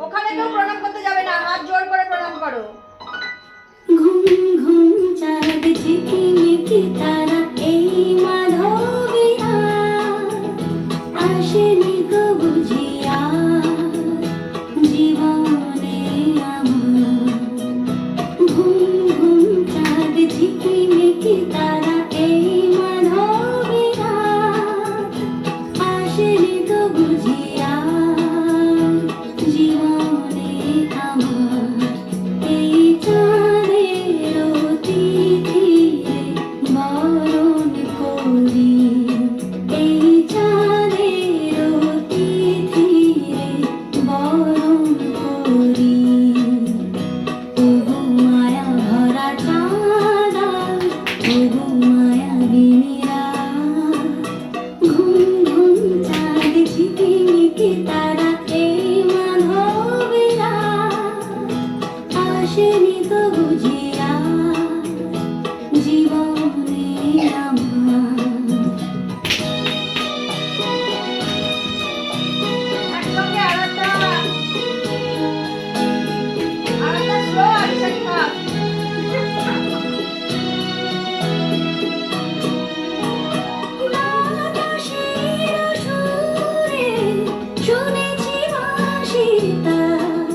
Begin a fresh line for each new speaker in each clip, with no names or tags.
ওখানে কেউ প্রণাম করতে যাবে না, হাত জোর করে প্রণাম করো।
ঘুম ঘুম চাঁদ ঝিকিমিকি তারা এই মাধবিয়া আসেনি তো বুঝিয়া জীবনে আমার। ঘুম ঘুম চাঁদ ঝিকিমিকি তারা এই মাধবিয়া আসেনি তো বুঝিয়া জীবনে আমার। এই চাঁদের অতিথিরে বরণ করি, এই চাঁদের অতিথিরে বরণ করি। ওগো মায়া ভরা চাঁদা, ওগো মায়াবিনীরা, ঘুম ঘুম চাঁদ ঝিকিমিকি তারা এই মাধবীরা আসেনি তো বুঝিয়া জীবনে আমার।
একসঙ্গে আরাধনা, আরাধনা স্লো আর সাথে থাক।
বাতাসের সুরে শুনেছি বাঁশি তার,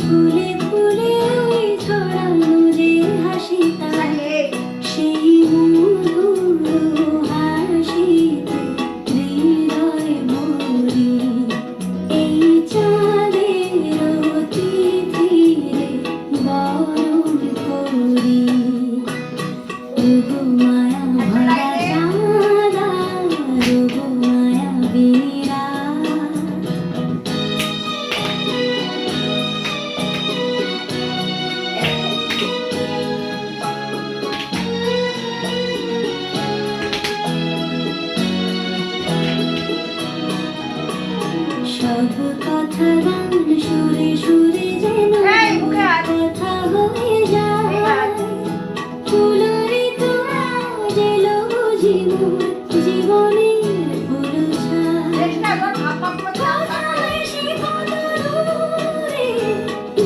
ফুলে ফুলে ওই ছড়ানো যে হাসি তার, সেই মধুর হাসিতে হৃদয় ভরি। এই চাঁদের অতিথিরে বরণ করি। ওগো মায়া ভরা চাঁদা, ওগো মায়াবিনীরা, সব কথা গান সুরে সুরে যেন
এই, মুখে হাত।
কথা হয়ে যায়। ফুলেরই তো আজ এলো বুঝি মোর জীবনের ফুল ছায়।
চেষ্টা কর, আপা করে থাক।
কোথায় সে কত দূরে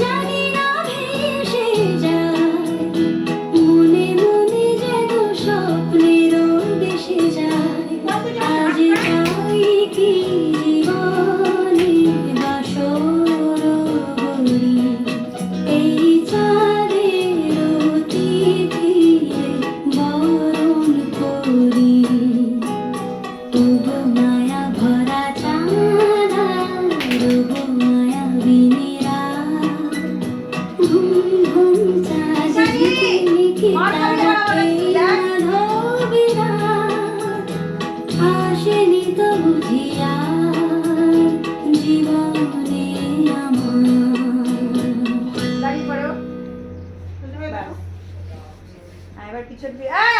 জানি না ভেসে যায়, মনে মনে যেন স্বপ্নেরও দেশে যায়। আজ তাই কি জীবনে বাসর গড়ি, এই চাঁদের অতিথিরে বরণ করি। ওগো মায়া ভরা চাঁদা, ওগো মায়াবিনীরা, ঘুম ঘুম চাঁদ ঝিকিমিকি তারা এই মাধবীরা আসেনি তো বুঝিয়া জীবনে আমার।
দাঁড়িয়ে পড়ো। এবার পিছন দিয়ে, এই